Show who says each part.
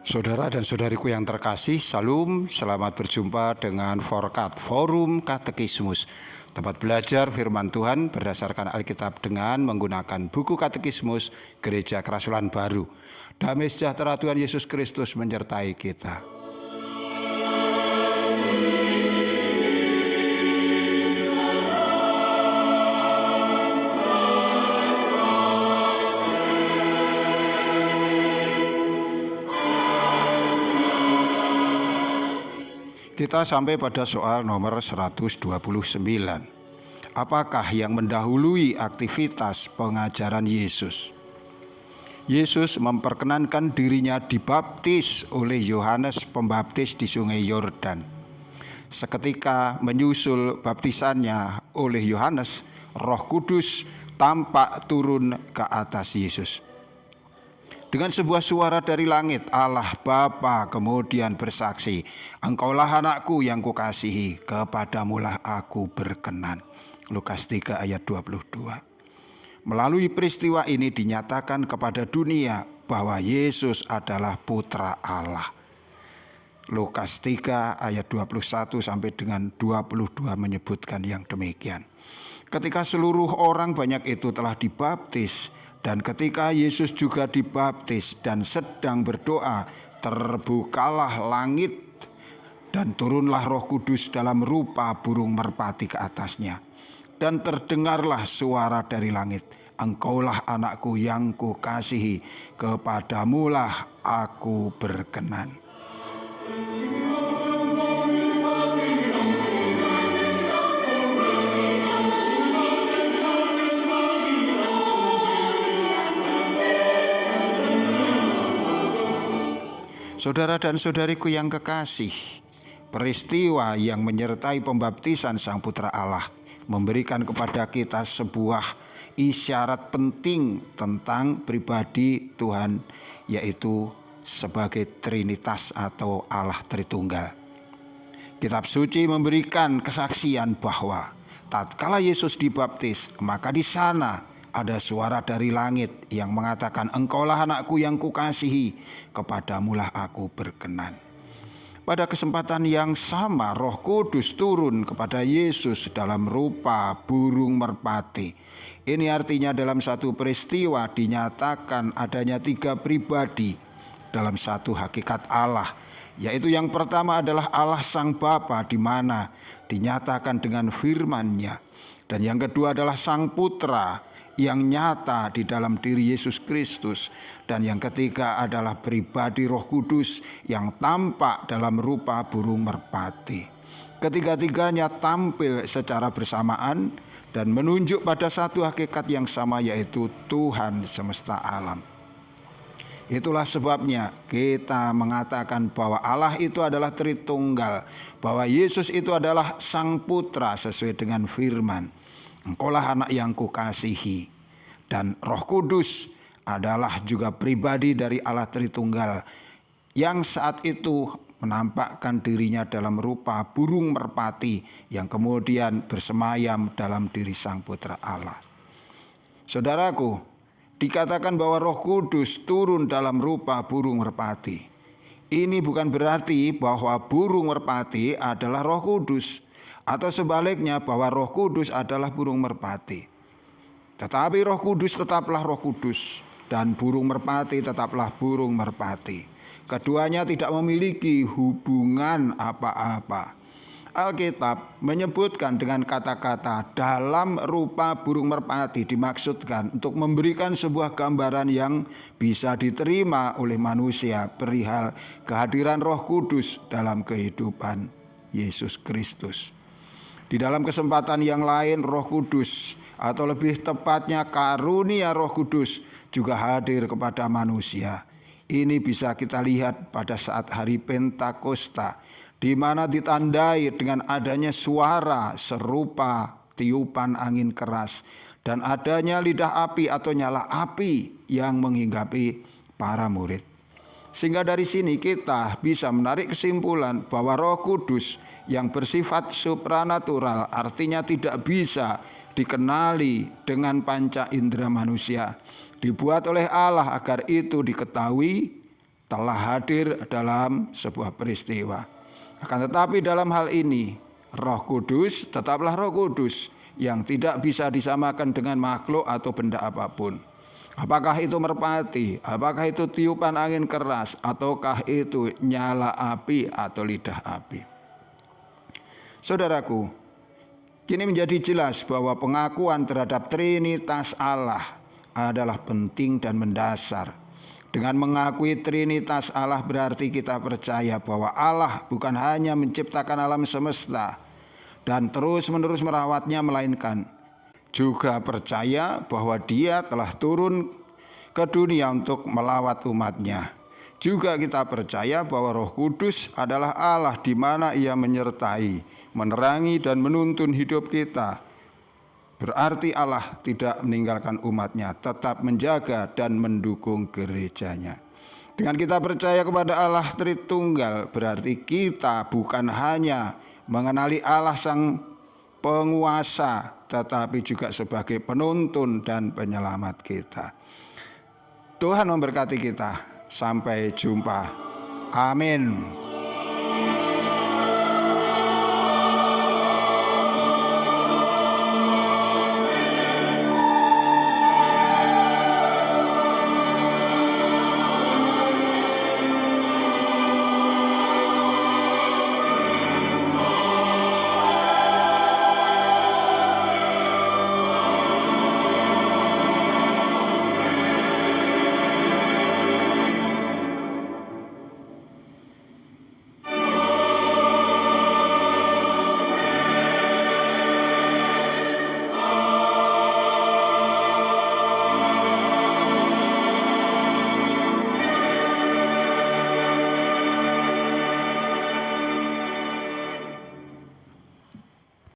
Speaker 1: Saudara dan saudariku yang terkasih, Salam, selamat berjumpa dengan Forkat, Forum Katekismus. Tempat belajar firman Tuhan berdasarkan Alkitab dengan menggunakan buku Katekismus Gereja Kerasulan Baru. Damai sejahtera Tuhan Yesus Kristus menyertai kita. Kita sampai pada soal nomor 129. Apakah yang mendahului aktivitas pengajaran Yesus? Yesus memperkenankan dirinya dibaptis oleh Yohanes Pembaptis di Sungai Yordan. Seketika menyusul baptisannya oleh Yohanes, Roh Kudus tampak turun ke atas Yesus. Dengan sebuah suara dari langit, Allah Bapa kemudian bersaksi, "Engkaulah anakku yang kukasihi, kepadamulah aku berkenan." Lukas 3 ayat 22. Melalui peristiwa ini dinyatakan kepada dunia bahwa Yesus adalah putra Allah. Lukas 3 ayat 21 sampai dengan 22 menyebutkan yang demikian. Ketika seluruh orang banyak itu telah dibaptis, dan ketika Yesus juga dibaptis dan sedang berdoa, terbukalah langit dan turunlah Roh Kudus dalam rupa burung merpati ke atasnya. Dan terdengarlah suara dari langit, "Engkaulah anakku yang kukasihi, kepadamulah aku berkenan." Saudara dan saudariku yang kekasih, peristiwa yang menyertai pembaptisan Sang Putra Allah memberikan kepada kita sebuah isyarat penting tentang pribadi Tuhan, yaitu sebagai Trinitas atau Allah Tritunggal. Kitab suci memberikan kesaksian bahwa tatkala Yesus dibaptis, maka di sana ada suara dari langit yang mengatakan, "Engkaulah anakku yang kukasihi, kepadamulah aku berkenan." Pada kesempatan yang sama, Roh Kudus turun kepada Yesus dalam rupa burung merpati. Ini artinya dalam satu peristiwa dinyatakan adanya 3 pribadi dalam satu hakikat Allah, yaitu yang pertama adalah Allah Sang Bapa, di mana dinyatakan dengan firman-Nya, dan yang kedua adalah Sang Putra yang nyata di dalam diri Yesus Kristus, dan yang ketiga adalah pribadi Roh Kudus yang tampak dalam rupa burung merpati. Ketiga-tiganya tampil secara bersamaan dan menunjuk pada satu hakikat yang sama, yaitu Tuhan semesta alam. Itulah sebabnya kita mengatakan bahwa Allah itu adalah Tritunggal, bahwa Yesus itu adalah Sang Putra sesuai dengan firman, "Engkaulah anak yang kukasihi." Dan Roh Kudus adalah juga pribadi dari Allah Tritunggal yang saat itu menampakkan dirinya dalam rupa burung merpati yang kemudian bersemayam dalam diri Sang Putra Allah. Saudaraku, dikatakan bahwa Roh Kudus turun dalam rupa burung merpati. Ini bukan berarti bahwa burung merpati adalah Roh Kudus, atau sebaliknya bahwa Roh Kudus adalah burung merpati. Tetapi Roh Kudus tetaplah Roh Kudus dan burung merpati tetaplah burung merpati. Keduanya tidak memiliki hubungan apa-apa. Alkitab menyebutkan dengan kata-kata dalam rupa burung merpati dimaksudkan untuk memberikan sebuah gambaran yang bisa diterima oleh manusia perihal kehadiran Roh Kudus dalam kehidupan Yesus Kristus. Di dalam kesempatan yang lain, Roh Kudus, atau lebih tepatnya karunia Roh Kudus, juga hadir kepada manusia. Ini bisa kita lihat pada saat hari Pentakosta, di mana ditandai dengan adanya suara serupa tiupan angin keras dan adanya lidah api atau nyala api yang menghinggapi para murid. Sehingga dari sini kita bisa menarik kesimpulan bahwa Roh Kudus yang bersifat supranatural, artinya tidak bisa dikenali dengan panca indera manusia, dibuat oleh Allah agar itu diketahui telah hadir dalam sebuah peristiwa. Akan tetapi dalam hal ini Roh Kudus tetaplah Roh Kudus yang tidak bisa disamakan dengan makhluk atau benda apapun. Apakah itu merpati, apakah itu tiupan angin keras, ataukah itu nyala api atau lidah api. Saudaraku, kini menjadi jelas bahwa pengakuan terhadap Trinitas Allah adalah penting dan mendasar. Dengan mengakui Trinitas Allah berarti kita percaya bahwa Allah bukan hanya menciptakan alam semesta dan terus-menerus merawatnya, melainkan juga percaya bahwa Dia telah turun ke dunia untuk melawat umatnya. Juga kita percaya bahwa Roh Kudus adalah Allah di mana Ia menyertai, menerangi dan menuntun hidup kita. Berarti Allah tidak meninggalkan umatnya, tetap menjaga dan mendukung gerejanya. Dengan kita percaya kepada Allah Tritunggal, berarti kita bukan hanya mengenali Allah Sang Penguasa, tetapi juga sebagai penuntun dan penyelamat kita. Tuhan memberkati kita. Sampai jumpa. Amin.